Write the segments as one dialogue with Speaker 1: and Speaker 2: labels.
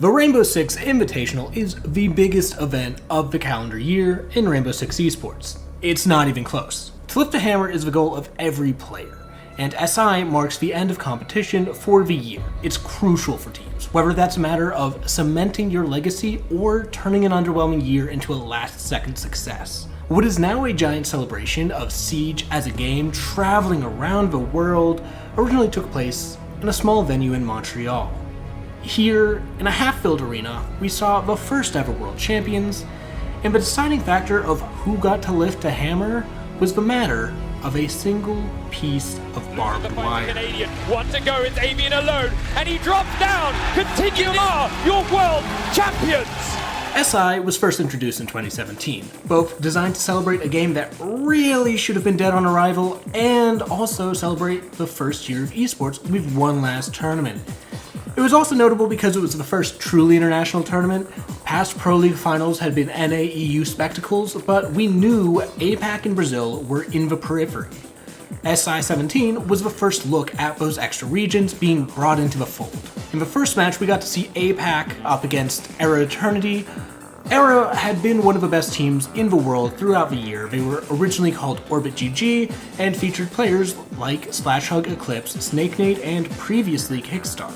Speaker 1: The Rainbow Six Invitational is the biggest event of the calendar year in Rainbow Six esports. It's not even close. To lift a hammer is the goal of every player, and SI marks the end of competition for the year. It's crucial for teams, whether that's a matter of cementing your legacy or turning an underwhelming year into a last-second success. What is now a giant celebration of Siege as a game traveling around the world originally took place in a small venue in Montreal. Here, in a half-filled arena, we saw the first ever world champions, and the deciding factor of who got to lift a hammer was the matter of a single piece of barbed wire.
Speaker 2: One to go, it's Avian alone, and he drops down! Continuum are your world champions!
Speaker 1: SI was first introduced in 2017, both designed to celebrate a game that really should have been dead on arrival, and also celebrate the first year of esports with one last tournament. It was also notable because it was the first truly international tournament. Past Pro League finals had been NA EU spectacles, but we knew APAC and Brazil were in the periphery. SI17 was the first look at those extra regions being brought into the fold. In the first match, we got to see APAC up against Era Eternity. Era had been one of the best teams in the world throughout the year. They were originally called Orbit GG and featured players like Splashhug, Eclipse, SnakeNate, and previously Kickstar.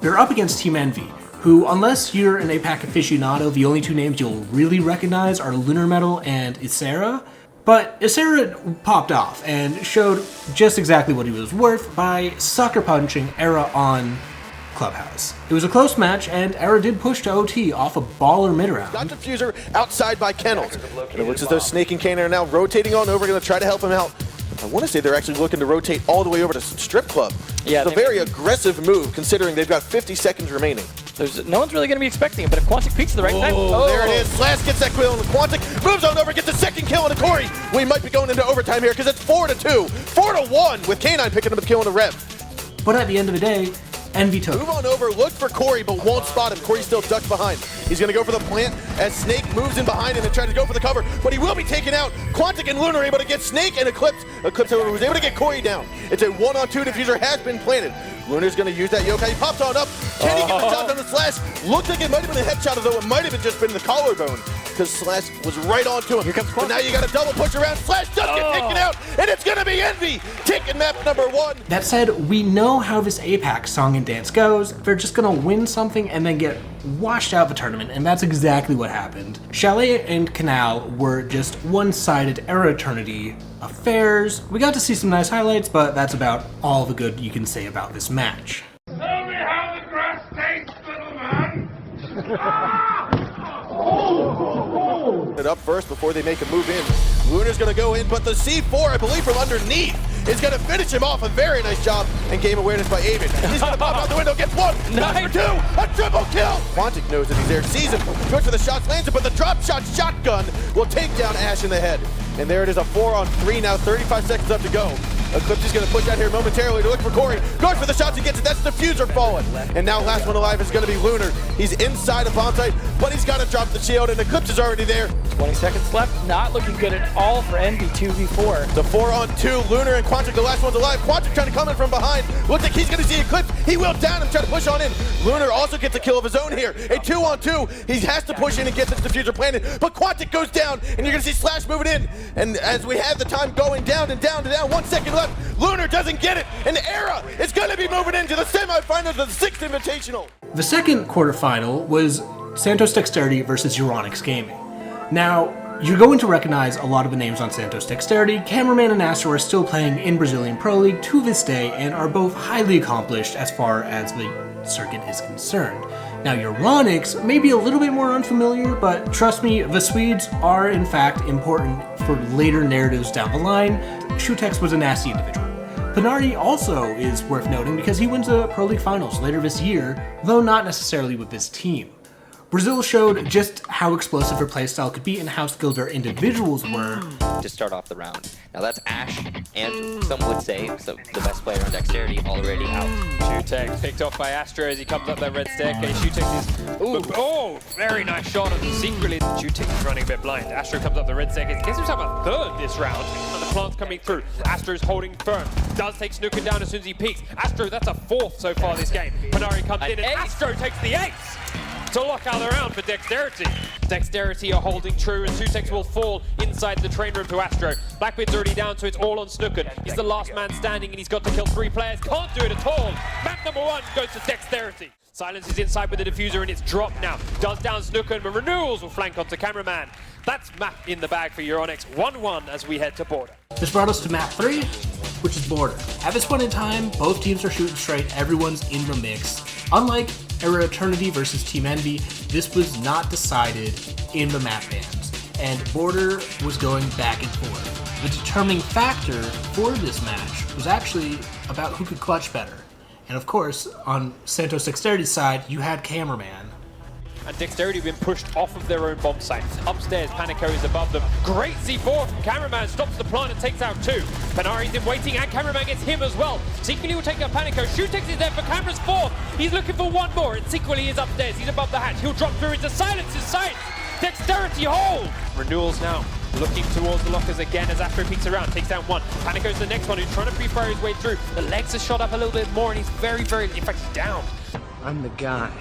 Speaker 1: They're up against Team Envy, who, unless you're an APAC aficionado, the only two names you'll really recognize are Lunar Metal and ESEA. But ESEA popped off and showed just exactly what he was worth by sucker punching Era on Clubhouse. It was a close match, and Era did push to OT off a baller mid-round.
Speaker 3: Got Diffuser outside by Kennels. And it looks as though Snake and Kane are now rotating on over, going to try to help him out. I want to say they're actually looking to rotate all the way over to Strip Club.
Speaker 4: Yeah,
Speaker 3: it's a very aggressive move, considering they've got 50 seconds remaining.
Speaker 4: No one's really going to be expecting it, but if Quantic peeks at the right time...
Speaker 3: Oh, there it is. Slash gets that kill on Quantic, moves on over, gets a second kill on Corey. We might be going into overtime here, because it's 4-2. 4-1, with K9 picking up a kill on the Rev.
Speaker 1: But at the end of the day, Envy took.
Speaker 3: Move on over, look for Corey, but won't spot him. Corey's still ducked behind. He's going to go for the plant as Snake moves in behind him and tries to go for the cover, but he will be taken out. Quantic and Lunar are able to get Snake and Eclipse. Eclipse, however, was able to get Corey down. It's a 1-on-2 diffuser has been planted. Lunar's going to use that yokai. He pops on up. Can he get the shot on the Slash? Looks like it might have been a headshot, although it might have just been the collarbone, because Slash was right onto him.
Speaker 4: Here comes Quantic.
Speaker 3: But now you got a double push around. Slash does get taken out, and it's going to be Envy taking map number 1.
Speaker 1: That said, we know how this APAC song and dance goes. They're just gonna win something and then get washed out of the tournament, and that's exactly what happened. Chalet and Canal were just one-sided Era Eternity affairs. We got to see some nice highlights, but that's about all the good you can say about this match.
Speaker 5: Tell me how the grass tastes, little man!
Speaker 3: It up first before they make a move in. Lunar's going to go in, but the C4, I believe, from underneath is going to finish him off. A very nice job and game awareness by Avian. He's going to pop out the window, gets one,
Speaker 4: Nice.
Speaker 3: for 2, a triple kill. Quantic knows that he's there, sees him, goes for the shots, lands it, but the drop shot shotgun will take down Ash in the head. And there it is, a 4-on-3 now, 35 seconds left to go. Eclipse is going to push out here momentarily to look for Corey. Goes for the shots, he gets it, that's Diffuser falling. And now last one alive is going to be Lunar. He's inside a bomb site, but he's got to drop the shield, and Eclipse is already there.
Speaker 4: 20 seconds left, not looking good at all for Envy 2v4.
Speaker 3: The 4-on-2, Lunar and Quantic, the last one's alive. Quantic trying to come in from behind. Looks like he's going to see Eclipse. He will down him, try to push on in. Lunar also gets a kill of his own here. A 2-on-2. He has to push in and get this diffuser planted, but Quantic goes down, and you're going to see Slash moving in. And as we have the time going down and down and down, 1 second left, Lunar doesn't get it, and Era is going to be moving into the semifinals of the Sixth Invitational.
Speaker 1: The second quarterfinal was Santos Dexterity versus Euronics Gaming. Now, you're going to recognize a lot of the names on Santos Dexterity. Cameraman and Astro are still playing in Brazilian Pro League to this day and are both highly accomplished as far as the circuit is concerned. Now, Euronics may be a little bit more unfamiliar, but trust me, the Swedes are in fact important for later narratives down the line. Shutex was a nasty individual. Panardi also is worth noting because he wins the Pro League Finals later this year, though not necessarily with this team. Brazil showed just how explosive their playstyle could be and how skilled their individuals were.
Speaker 6: To start off the round. Now that's Ash, and some would say the best player on Dexterity already out.
Speaker 2: Shutex picked off by Astro as he comes up that red staircase. Shutex is... Oh, very nice shot. And secretly, Shutex is running a bit blind. Astro comes up the red staircase. Gets himself a third this round. And the plant's coming through. Astro's holding firm. Does take Snooker down as soon as he peeks. Astro, that's a 4th so far this game. Panari comes in and Astro takes the ace. to lock out the round for Dexterity. Dexterity are holding true, and Sutex will fall inside the train room to Astro. Blackbeard's already down, so it's all on Snooken. He's the last man standing, and he's got to kill 3 players. Can't do it at all. Map number 1 goes to Dexterity. Silence is inside with the diffuser, and it's dropped now. Does down Snooken, but Renewals will flank onto Cameraman. That's map in the bag for Euronics. 1-1 as we head to Border.
Speaker 1: This brought us to map 3, which is Border. At this point in time, both teams are shooting straight, everyone's in the mix. Unlike Era Eternity versus Team Envy, this was not decided in the map bans, and Border was going back and forth. The determining factor for this match was actually about who could clutch better. And of course, on Santos Dexterity's side, you had Cameraman.
Speaker 2: And Dexterity have been pushed off of their own bomb site. Upstairs, Panico is above them. Great C4 from Cameraman, stops the plant and takes out 2. Panari's in waiting, and Cameraman gets him as well. Secretly will take out Panico. Shutex is there for Camera's 4th. He's looking for 1 more, and Secretly is upstairs. He's above the hatch. He'll drop through into Silence's sight. Dexterity hold! Renewals now, looking towards the lockers again as Astro peeks around, takes down 1. Panico's the next one who's trying to pre-fire his way through. The legs are shot up a little bit more, and he's very, in fact, he's down.
Speaker 7: I'm the guy.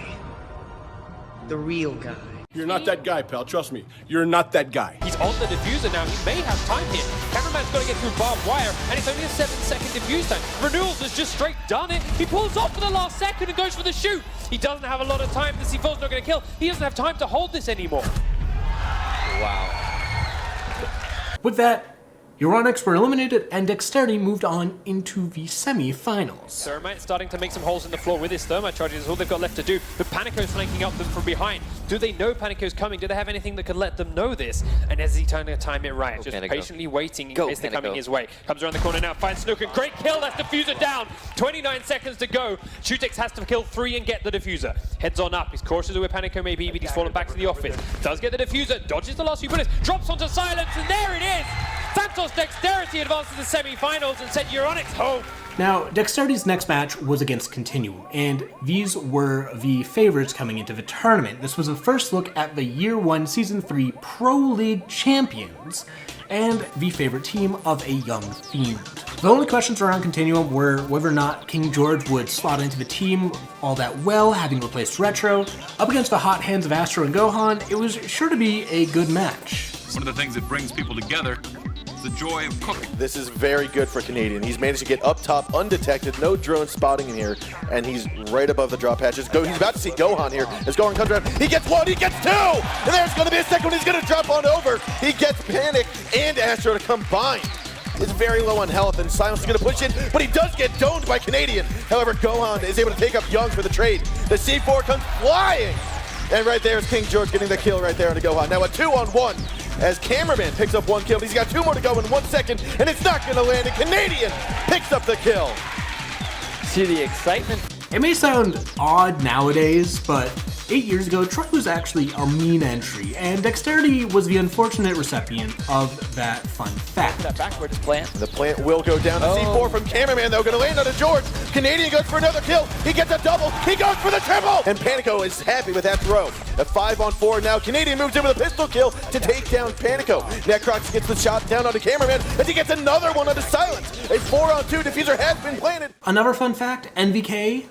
Speaker 7: The real guy.
Speaker 8: You're not that guy, pal. Trust me. You're not that guy.
Speaker 2: He's on the diffuser now. He may have time here. Cameraman's got to get through barbed wire, and it's only a 7-second diffuse time. Renewals has just straight done it. He pulls off for the last second and goes for the shoot. He doesn't have a lot of time. The C4's not going to kill. He doesn't have time to hold this anymore.
Speaker 6: Wow.
Speaker 1: With that, Euronics were eliminated, and Dexterity moved on into the semi-finals.
Speaker 2: Thermite starting to make some holes in the floor with his Thermite charges. That's all they've got left to do. But Panico's flanking up them from behind. Do they know Panico's coming? Do they have anything that could let them know this? And is he trying to time it right? Just
Speaker 6: Panico.
Speaker 2: patiently waiting in case they're coming his way. Comes around the corner now, finds Snooken. Great kill, that's diffuser down. 29 seconds to go. Shutex has to kill 3 and get the diffuser. Heads on up. He's cautious of where Panico may be, but he's fallen back to the office. Does get the diffuser, dodges the last few bullets, drops onto Silence, and there it is! Santos Dexterity advances to the semi-finals and sent Euronics home.
Speaker 1: Now, Dexterity's next match was against Continuum, and these were the favorites coming into the tournament. This was a first look at the Year 1 Season 3 Pro League champions, and the favorite team of a young Fiend. The only questions around Continuum were whether or not King George would slot into the team all that well, having replaced Retro. Up against the hot hands of Astro and Gohan, it was sure to be a good match.
Speaker 9: One of the things that brings people together, the joy of cooking.
Speaker 3: This is very good for Canadian. He's managed to get up top undetected, no drone spotting in here, and he's right above the drop hatches. He's about to see Gohan here as Gohan comes around. He gets 1, he gets 2, and there's going to be a second one. He's going to drop on over. He gets Panic and Astro to combine. Is very low on health, and Silence is going to push in, but he does get domed by Canadian. However, Gohan is able to take up Young for the trade. The C4 comes flying, and right there is King George getting the kill right there on the Gohan. Now a 2-on-1 as Cameraman picks up 1 kill. He's got 2 more to go in 1 second, and it's not going to land, and Canadian picks up the kill.
Speaker 4: See the excitement.
Speaker 1: It may sound odd nowadays, but 8 years ago, Troy was actually a mean entry, and Dexterity was the unfortunate recipient of that fun fact.
Speaker 4: That backwards plant.
Speaker 3: The plant will go down. The C4 from Cameraman, though, going to land on a George. Canadian goes for another kill. He gets a double. He goes for the triple. And Panico is happy with that throw. A 5-on-4 now. Canadian moves in with a pistol kill to take down Panico. Necrox gets the shot down onto Cameraman as he gets another one onto Silence. A 4-on-2 diffuser has been planted.
Speaker 1: Another fun fact, NVK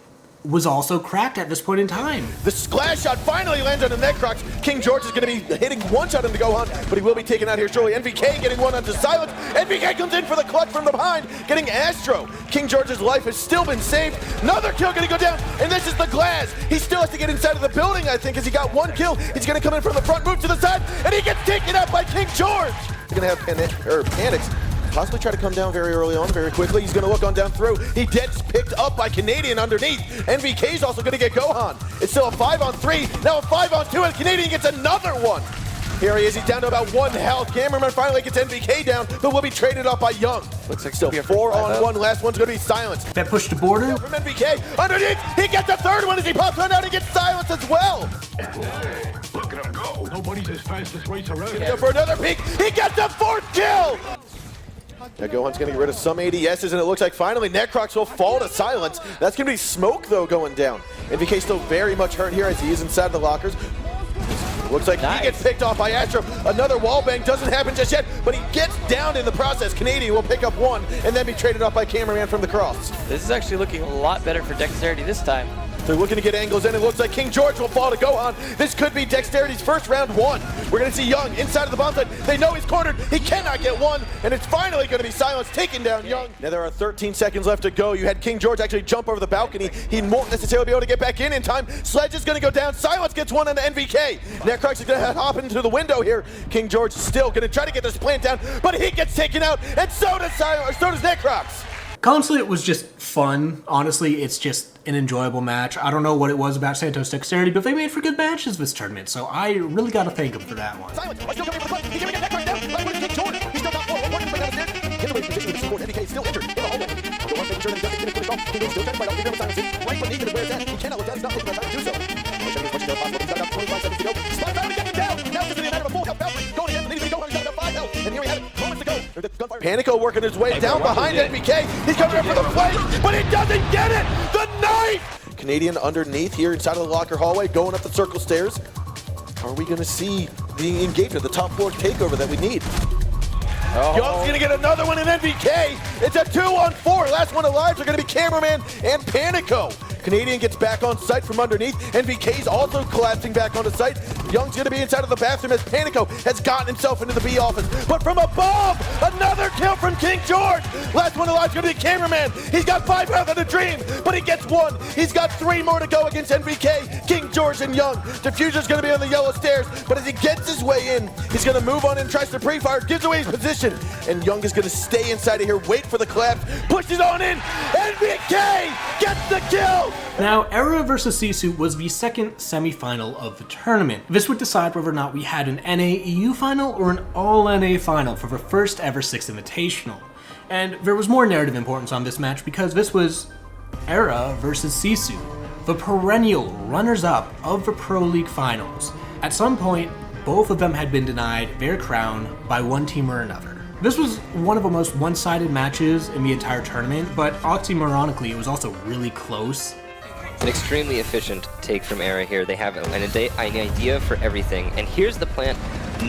Speaker 1: was also cracked at this point in time.
Speaker 3: The splash shot finally lands on the Necrox. King George is going to be hitting 1 shot into Gohan, but he will be taken out here shortly. NVK getting 1 onto Silence. NVK comes in for the clutch from the behind, getting Astro. King George's life has still been saved. Another kill going to go down, and this is the glass. He still has to get inside of the building, I think, as he got 1 kill. He's going to come in from the front, move to the side, and he gets taken out by King George. He's going to have Panics possibly try to come down very early on, very quickly. He's going to look on down through. He gets picked up by Canadian underneath. NVK's also going to get Gohan. It's still a 5-on-3, now a 5-on-2, and Canadian gets another one. Here he is, he's down to about 1 health. Cameraman finally gets NVK down, but will be traded off by Young. Looks like still 4-on-1, last one's going to be Silence.
Speaker 1: That pushed to Border.
Speaker 3: From NVK, underneath, he gets the 3rd one as he pops one out, he gets Silence as well.
Speaker 5: Look at him go. Nobody's as fast as waits around.
Speaker 3: Go for another peek, he gets the 4th kill! Now Gohan's going to get rid of some ADSs, and it looks like finally Necrox will fall to Silence. That's going to be Smoke, though, going down. NVK still very much hurt here as he is inside the lockers. Looks like he gets picked off by Astro. Another wallbang doesn't happen just yet, but he gets down in the process. Canadian will pick up 1 and then be traded off by Cameraman from the cross.
Speaker 4: This is actually looking a lot better for Dexterity this time.
Speaker 3: They're looking to get angles in. It looks like King George will fall to Gohan. This could be Dexterity's first round one. We're going to see Young inside of the bomb site. They know he's cornered. He cannot get one, and it's finally going to be Silence taking down Young. Now there are 13 seconds left to go. You had King George actually jump over the balcony. He won't necessarily be able to get back in time. Sledge is going to go down. Silence gets one on the NVK. Necrox is going to hop into the window here. King George is still going to try to get this plant down, but he gets taken out, and so does Necrox.
Speaker 1: Honestly, it was just fun. Honestly, it's just an enjoyable match. I don't know what it was about Santos' dexterity, but they made for good matches this tournament, so I really gotta thank them for that one.
Speaker 3: Silence, still coming for the punch. He's going to get Necrox down. Like, what is King George? He's still not forward. Working right down the stairs. Get away from the position with the C4. NVK is still injured in the hallway. The one making sure that he doesn't get pushed off. King George still trying to fight off. He's never silencing. Right beneath him is where it's at. He cannot look down. He's not looking at time to do so. He's trying to push it down possible. He's got about 25 seconds to go. Spot down to get him down. Now this is a matter of a full health battle. Going again. Needs to go. He's got about 5 health. And here we have it. Moments to go. Panico working his way down behind NVK. He's coming up for the flank, but he doesn't get it. The knife. Canadian underneath here inside of the locker hallway, going up the circle stairs. Are we going to see the engagement, the top floor takeover that we need? Young's going to get another one in NVK. It's a 2-on-4. Last one alive are going to be Cameraman and Panico. Canadian gets back on site from underneath. NVK's also collapsing back onto site. Young's going to be inside of the bathroom as Panico has gotten himself into the B office. But from above, another kill from King George. Last one alive is going to be Cameraman. He's got 5 health in a dream, but he gets 1. He's got 3 more to go against NVK, King George, and Young. Diffuser's going to be on the yellow stairs, but as he gets his way in, he's going to move on and tries to pre-fire, gives away his position. And Young is going to stay inside of here, wait for the collapse, pushes on in. NVK gets the kill.
Speaker 1: Now, ERA versus Sisu was the second semi-final of the tournament. This would decide whether or not we had an NA EU final or an all-NA final for the first ever Six Invitational. And there was more narrative importance on this match because this was ERA versus Sisu, the perennial runners-up of the Pro League finals. At some point, both of them had been denied their crown by one team or another. This was one of the most one-sided matches in the entire tournament, but oxymoronically, it was also really close.
Speaker 6: It's an extremely efficient take from ERA here. They have an idea for everything. And here's the plan.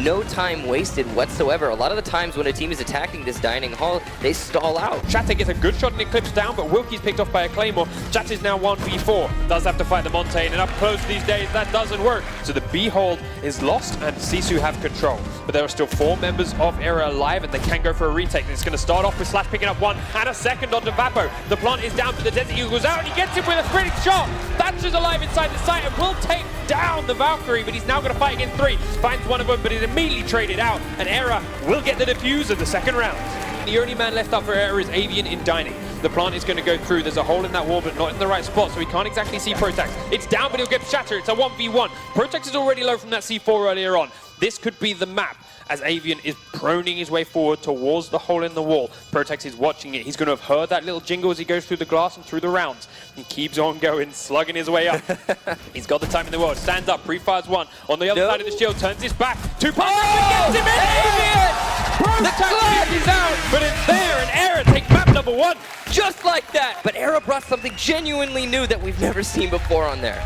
Speaker 6: No time wasted whatsoever. A lot of the times when a team is attacking this dining hall, they stall out.
Speaker 2: Chatte gets a good shot and Eclipse down, but Wilkie's picked off by a Claymore. Chatte is now 1v4. Does have to fight the Montaigne, and up close these days, that doesn't work. So the B hold is lost, and Sisu have control. But there are still 4 members of ERA alive, and they can go for a retake. And it's going to start off with Slash picking up 1 and a second onto Vapo. The plant is down, but the Desert Eagle goes out, and he gets him with a critic shot. Thatcher's alive inside the site and will take down the Valkyrie, but he's now going to fight against 3. Finds one of them, but is immediately traded out, and ERA will get the defuse of the second round. The only man left up for ERA is Avian in dining. The plant is going to go through. There's a hole in that wall, but not in the right spot, so he can't exactly see Protax. It's down, but he'll get Shatter. It's a 1v1. Protax is already low from that C4 earlier on. This could be the map, as Avian is proning his way forward towards the hole in the wall. Protex is watching it. He's going to have heard that little jingle as he goes through the glass and through the rounds. He keeps on going, slugging his way up. He's got the time in the world. Stands up, pre-fires 1. On the other side of the shield, turns his back. 2 punches and gets him in! Avian! Protex is out, but it's there, and ERA take map number 1.
Speaker 6: Just like that! But ERA brought something genuinely new that we've never seen before on there.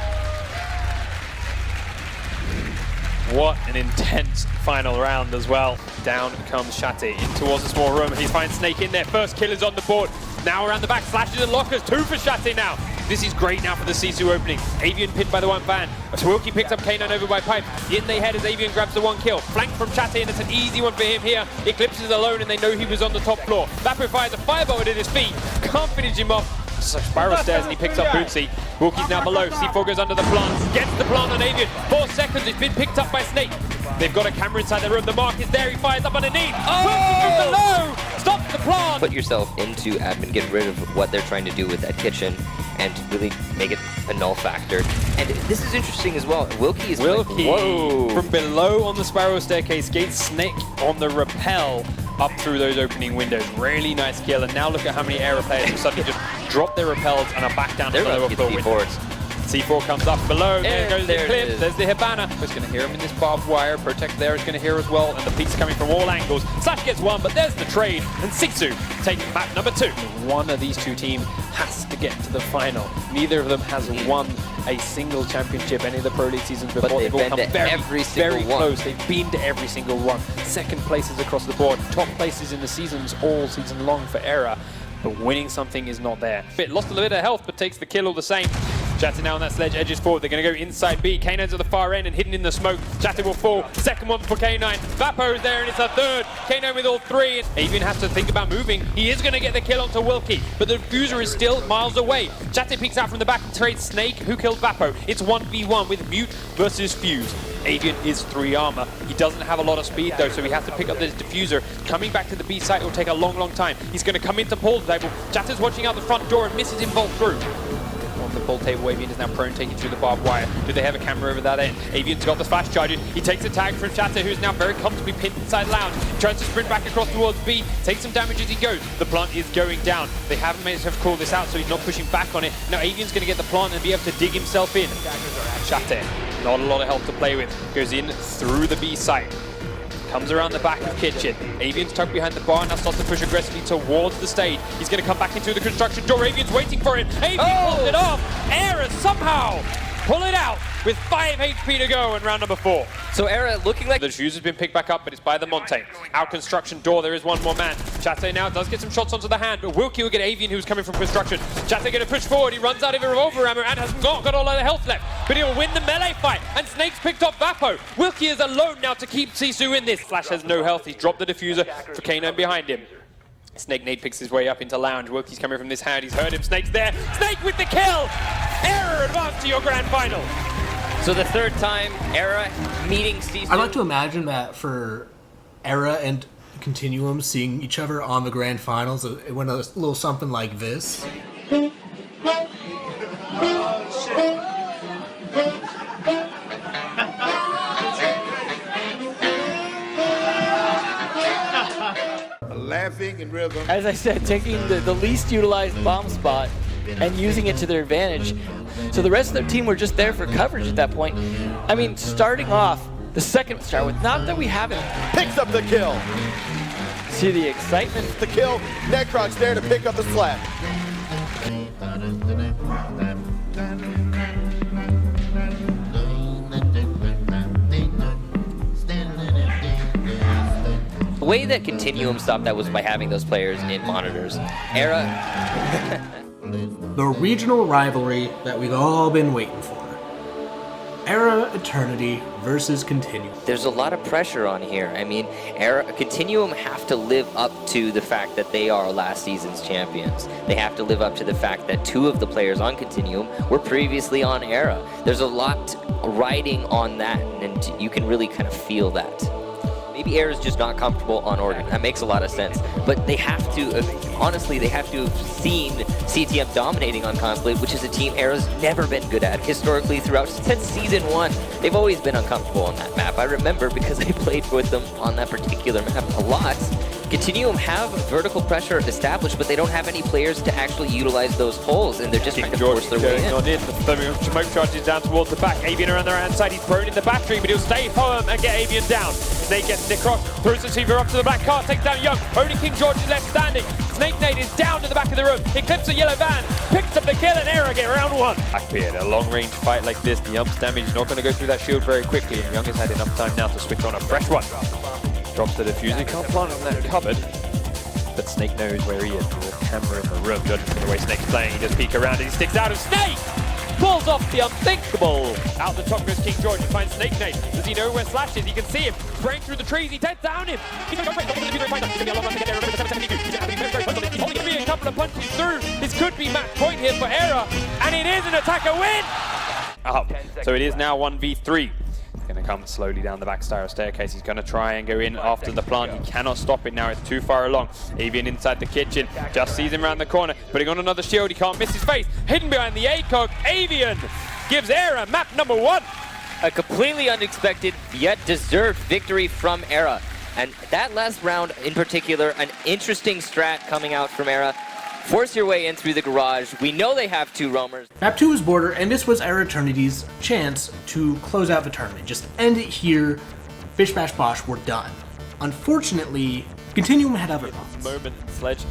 Speaker 2: What an intense final round as well. Down comes Shatti in towards the small room. He finds Snake in there. First kill is on the board. Now around the back, slashes and lockers. 2 for Shatti now. This is great now for the Sisu opening. Avian pinned by the 1 fan. Wilkie picks up K9 over by Pipe. In they head as Avian grabs the 1 kill. Flank from Shatti, and it's an easy one for him here. Eclipse is alone, and they know he was on the top floor. Vapo fires a firebolt at his feet. Can't finish him off. Spiral stairs, and he picks up Bootsy. Wilkie's now below. C4 goes under the plant. Gets the plant on Avian. 4 seconds. It's been picked up by Snake. They've got a camera inside the room. The mark is there. He fires up underneath. Wilkie from below. Stops the plant.
Speaker 6: Put yourself into admin. Get rid of what they're trying to do with that kitchen and really make it a null factor. And this is interesting as well. Wilkie is
Speaker 2: from below on the spiral staircase. Gates Snake on the rappel up through those opening windows. Really nice kill. And now look at how many ERA players have suddenly just dropped their rappels and are back down to the lower floor windows. C4 comes up below, there goes the clip, there's the Hibana. He's going to hear him in this barbed wire. Protect there is going to hear as well, and the peaks coming from all angles. Slash gets 1, but there's the trade, and Sisu taking map number 2. One of these 2 teams has to get to the final. Neither of them has won a single championship any of the Pro League seasons before. They've all come very close. They've been to every single one. Second places across the board, top places in the seasons all season long for ERA. But winning something is not there. Fit lost a little bit of health, but takes the kill all the same. Chatter now on that sledge, edges forward. They're going to go inside B. K9's at the far end and hidden in the smoke. Chatter will fall. Second one for K9. Vapo's there and it's a third. K9 with all three. Avian has to think about moving. He is going to get the kill onto Wilkie, but the diffuser is still miles away. Chatter peeks out from the back and trades Snake, who killed Vapo. It's 1v1 with Mute versus Fuse. Avian is 3 armor. He doesn't have a lot of speed though, so we have to pick up this diffuser. Coming back to the B site will take a long time. He's going to come into Paul's table. Chatter's watching out the front door and misses him bolt through. On the Paul table, Avian is now prone, taking through the barbed wire. Do they have a camera over that end? Avian's got the flash charges. He takes a tag from Chatter, who's now very comfortably pinned inside lounge. Tries to sprint back across towards B. Takes some damage as he goes. The plant is going down. They haven't managed to call this out, so he's not pushing back on it. Now Avian's going to get the plant and be able to dig himself in. Chatter, not a lot of health to play with. Goes in through the B site. Comes around the back of Kitchen. Avian's tucked behind the bar, now starts to push aggressively towards the stage. He's going to come back into the construction door. Avian's waiting for him. Avian pulls it off. Era somehow pull it out with 5 HP to go in round number 4.
Speaker 6: So Era looking like
Speaker 2: the fuse has been picked back up, but it's by the Monte. Out construction door, there is one more man. Chatte now does get some shots onto the hand, but Wilkie will get Avian, who's coming from construction. Chatte going to push forward. He runs out of a revolver ammo and has not got all of the health left, but he'll win the melee fight. And Snake's picked up Vapo. Wilkie is alone now to keep Sisu in this. Flash has no health. He's dropped the diffuser for K9 behind him. Snake Nate picks his way up into lounge. Wilkie's coming from this hand. He's heard him. Snake's there. Snake with the kill. Era advanced to your grand final.
Speaker 6: So the third time, Era meeting Sisu.
Speaker 1: I'd like to imagine that for Era and Continuum seeing each other on the grand finals, it went a little something like this.
Speaker 5: Laughing in rhythm.
Speaker 4: As I said, taking the least utilized bomb spot and using it to their advantage. So the rest of their team were just there for coverage at that point. I mean, starting off, the second start with, not that we haven't.
Speaker 3: Picks up the kill.
Speaker 4: See the excitement.
Speaker 3: The kill. Necroc's there to pick up the slap.
Speaker 6: The way that Continuum stopped that was by having those players in monitors. Era.
Speaker 1: The regional rivalry that we've all been waiting for. Era Eternity versus Continuum.
Speaker 6: There's a lot of pressure on here. I mean, Continuum have to live up to the fact that they are last season's champions. They have to live up to the fact that 2 of the players on Continuum were previously on Era. There's a lot riding on that, and you can really kind of feel that. Maybe Era's just not comfortable on Oregon. That makes a lot of sense. But they have to, honestly, they have to have seen CTM dominating on Consulate, which is a team Era's never been good at. Historically, throughout, since Season 1, they've always been uncomfortable on that map. I remember because I played with them on that particular map a lot. Continuum have vertical pressure established, but they don't have any players to actually utilize those holes, and they're just trying to force their way in.
Speaker 2: The smoke charges down towards the back. Avian around the right-hand side. He's thrown in the battery, but he'll stay firm and get Avian down. Snake gets Necroc, throws the receiver up to the black car, takes down Young. Only King George is left standing. Snake Nate is down to the back of the room. He clips a yellow van, picks up the kill, and Era get round 1. Blackbeard, a long-range fight like this, the ump's damage is not going to go through that shield very quickly, and Young has had enough time now to switch on a fresh one. Drops the diffuser, can't plant on that cupboard. But Snake knows where he is. There's a camera in the room, judging from the way Snake's playing. He just peek around and he sticks out, and Snake pulls off the unthinkable. Out the top goes King George. He finds Snake Nate. Does he know where Slash is? He can see him spraying through the trees. He dead down him. He's going to go straight. He's going to be a long run to get there. He's only going to be a couple of punches through. This could be match point here for Era, and it is an attacker win. Up. So it is now 1v3. Going to come slowly down the back staircase. He's going to try and go in after the plant. He cannot stop it now. It's too far along. Avian inside the kitchen. Just sees him around the corner. Putting on another shield. He can't miss his face. Hidden behind the ACOG. Avian gives Era map number 1.
Speaker 6: A completely unexpected yet deserved victory from Era. And that last round in particular, an interesting strat coming out from Era. Force your way in through the garage. We know they have 2 roamers.
Speaker 1: Map 2 is Border, and this was Era Eternity's chance to close out the tournament. Just end it here. Bish Bash Bosh were done. Unfortunately, Continuum had other options.
Speaker 2: Moment, Sledge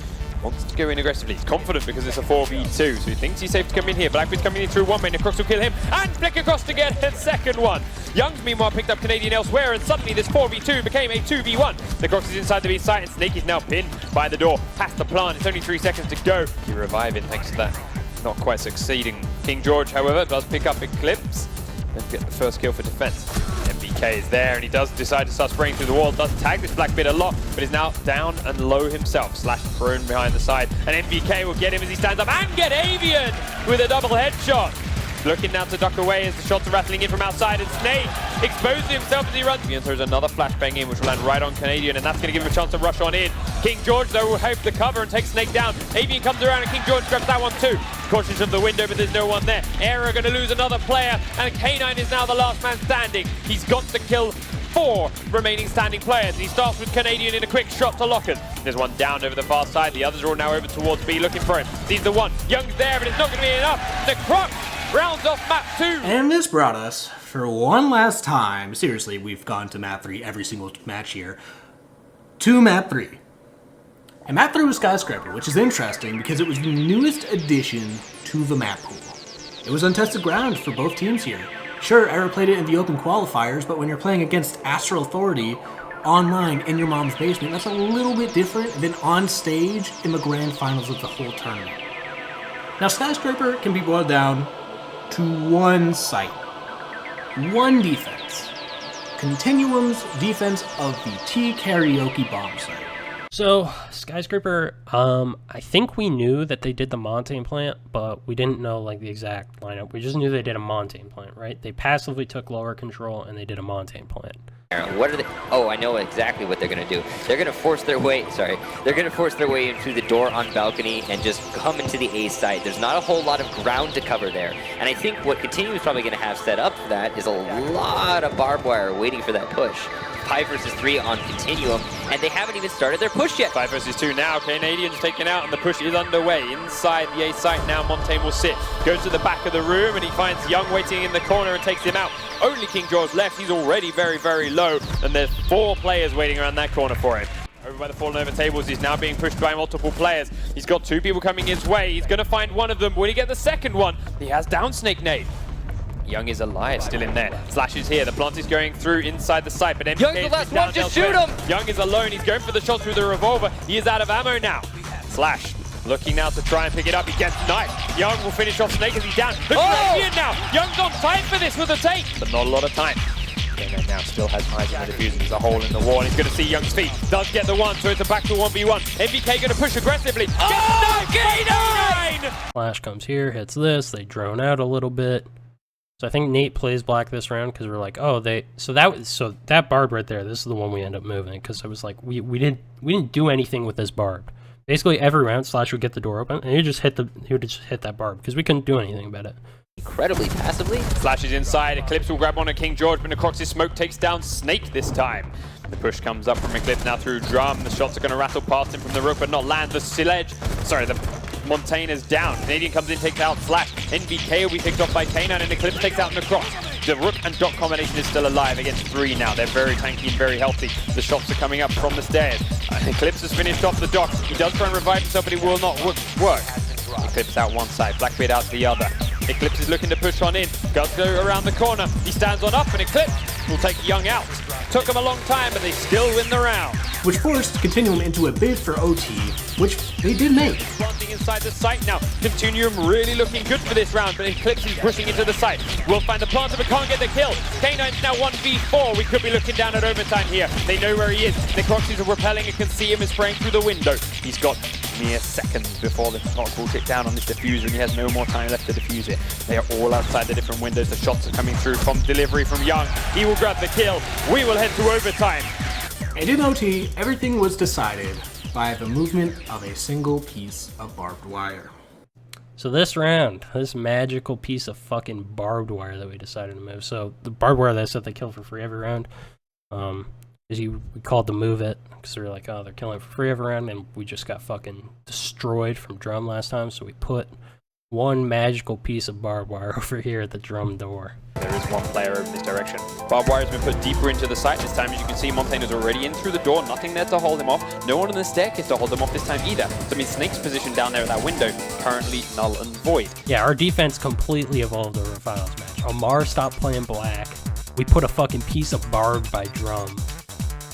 Speaker 2: wants to go in aggressively. He's confident because it's a 4v2, so he thinks he's safe to come in here. Blackbeard's coming in through one main. Necrox will kill him, and flick across to get a second one. Young's meanwhile picked up Canadian elsewhere, and suddenly this 4v2 became a 2v1. Necrox is inside the B site, and Snake is now pinned by the door. Past the plant, it's only 3 seconds to go. He's reviving thanks to that not quite succeeding King George, however, does pick up Eclipse and get the first kill for defense. MBK is there, and he does decide to start spraying through the wall. Does tag this Blackbeard a lot, but is now down and low himself. Slash thrown behind the side, and MBK will get him as he stands up and get Avian with a double headshot. Looking now to duck away as the shots are rattling in from outside, and Snake exposing himself as he runs. And throws another flashbang in, which will land right on Canadian, and that's going to give him a chance to rush on in. King George, though, will hope to cover and take Snake down. Avian comes around, and King George grabs that one too. Cautious of the window, but there's no one there. ERA going to lose another player, and K9 is now the last man standing. He's got to kill 4 remaining standing players. He starts with Canadian in a quick shot to Lockers. There's one down over the far side. The others are all now over towards B looking for him. Sees the one. Young's there, but it's not going to be enough. The Croc rounds off map 2.
Speaker 1: And this brought us, for one last time, seriously, we've gone to map 3 every single match here, to map 3. And map 3 was Skyscraper, which is interesting because it was the newest addition to the map pool. It was untested ground for both teams here. Sure, ERA played it in the open qualifiers, but when you're playing against Astral Authority online in your mom's basement, that's a little bit different than on stage in the grand finals of the whole tournament. Now, Skyscraper can be boiled down to one site, one defense. Continuum's defense of the T-Karaoke bomb site.
Speaker 10: So, Skyscraper, I think we knew that they did the Montane plant, but we didn't know, like, the exact lineup. We just knew they did a Montane plant, right? They passively took lower control, and they did a Montane plant.
Speaker 6: What are they? Oh, I know exactly what they're going to do. They're going to force their way, they're going to force their way in through the door on balcony and just come into the A site. There's not a whole lot of ground to cover there. And I think what Continuum is probably going to have set up for that is a lot of barbed wire waiting for that push. 5 versus 3 on Continuum, and they haven't even started their push yet.
Speaker 2: 5 versus 2 now. Canadian's taken out, and the push is underway. Inside the A site now, Montaigne will sit. Goes to the back of the room, and he finds Young waiting in the corner and takes him out. Only King George left. He's already very, very low, and there's 4 players waiting around that corner for him. Over by the fallen over tables, he's now being pushed by multiple players. He's got 2 people coming his way. He's going to find one of them. Will he get the second one? He has down Snake Nade. Young is alive, still in there. Slash is here. The plant is going through inside the site, but
Speaker 6: Young's the last one, just shoot him!
Speaker 2: Young is alone. He's going for the shot through the revolver. He is out of ammo now. Slash looking now to try and pick it up. He gets knifed. Young will finish off Snake as he's down. Look at Avian now. Young's on time for this with a take, but not a lot of time. And now still has eyes on the diffuser. There's a hole in the wall. He's going to see Young's feet. Does get the one, so it's a back to 1v1. MBK going to push aggressively.
Speaker 6: Oh, K9!
Speaker 10: Flash comes here, hits this. They drone out a little bit. So I think Nate plays black this round because we're like, oh, so that barb right there, this is the one we end up moving because I was like, we didn't do anything with this barb. Basically every round Slash would get the door open and he would just hit that barb because we couldn't do anything about it.
Speaker 6: Incredibly passively.
Speaker 2: Slash is inside. Eclipse will grab one of King George, but Necrox's smoke takes down Snake this time. The push comes up from Eclipse now through Drum. The shots are going to rattle past him from the roof, but not land. The Montaigne is down. Canadian comes in, takes out Slash. NBK will be picked off by K9, and Eclipse takes out Necrox. The Rook and Dot combination is still alive against 3 now. They're very tanky and very healthy. The shots are coming up from the stairs. Eclipse has finished off the docks. He does try and revive himself, but it will not work. Eclipse out one side, Blackbeard out the other. Eclipse is looking to push on in. Does go around the corner. He stands on up, and Eclipse will take Young out. Took him a long time, but they still win the round.
Speaker 1: Which forced Continuum into a bid for OT, which they did make.
Speaker 2: Planting inside the site now. Continuum really looking good for this round, but Eclipse is pushing into the site. We'll find the planter, but can't get the kill. K9's now 1v4. We could be looking down at overtime here. They know where he is. Necroxys are repelling and can see him and spraying through the window. He's got mere seconds before the clock will tick down on this diffuser, and he has no more time left to defuse it. They are all outside the different windows. The shots are coming through from delivery from Young. He will grab the kill. We will head to overtime.
Speaker 1: And in OT, everything was decided by the movement of a single piece of barbed wire.
Speaker 10: So this round, this magical piece of fucking barbed wire that we decided to move. So the barbed wire that I said they kill for free every round, we called to move it because they were like, oh, they're killing for free every round, and we just got fucking destroyed from Drum last time. So we put one magical piece of barbed wire over here at the Drum door.
Speaker 2: There is one player over this direction. Barbed wire has been put deeper into the site this time. As you can see, Montaigne is already in through the door. Nothing there to hold him off. No one on the staircase to hold him off this time either. So I mean, Snake's position down there at that window, currently null and void.
Speaker 10: Yeah, our defense completely evolved over the finals match. Omar stopped playing black. We put a fucking piece of barbed by Drum.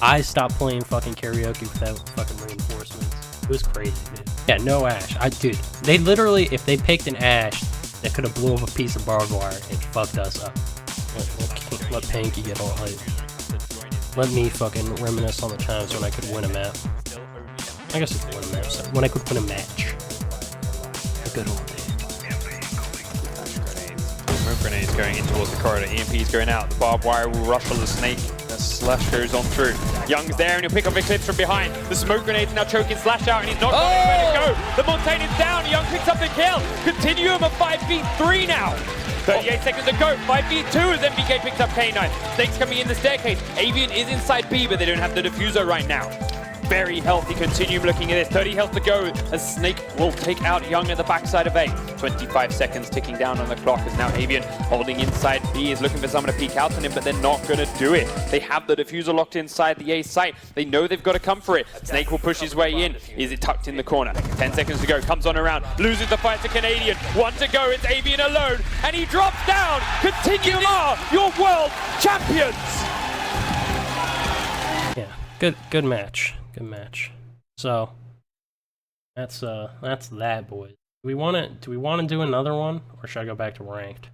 Speaker 10: I stopped playing fucking karaoke without fucking reinforcements. It was crazy, dude. Yeah, no Ash. Dude, they literally, if they picked an Ash, That could have blew up a piece of barbed wire and fucked us up. Let Panky get all hype. Let me fucking reminisce on the times when I could win a map. I guess I could win a map, so when I could win a match. A good old day.
Speaker 2: Smoke grenades going in towards the corridor. EMP's going out. The barbed wire will rush on the snake as Slash goes on through. Young's there and he'll pick up Eclipse from behind. The smoke grenade's now choking Slash out and he's not got anywhere to go. The Montaigne is down. Young picks up the kill. Continuum of 5v3 now. 38 seconds to go. 5v2 as MBK picks up K9. Snake's coming in the staircase. Avian is inside B, but they don't have the diffuser right now. Very healthy Continuum looking at this. 30 health to go as Snake will take out Young at the backside of A. 25 seconds ticking down on the clock as now Avian holding inside B is looking for someone to peek out on him, but they're not going to do it. They have the diffuser locked inside the A site. They know they've got to come for it. Snake will push his way in. Is it tucked in the corner? 10 seconds to go. Comes on around. Loses the fight to Canadian. 1 to go. It's Avian alone. And he drops down. Continuum are your world champions.
Speaker 10: Yeah, good match. Good match. So that's that, boys. Do we want to do another one, or should I go back to ranked?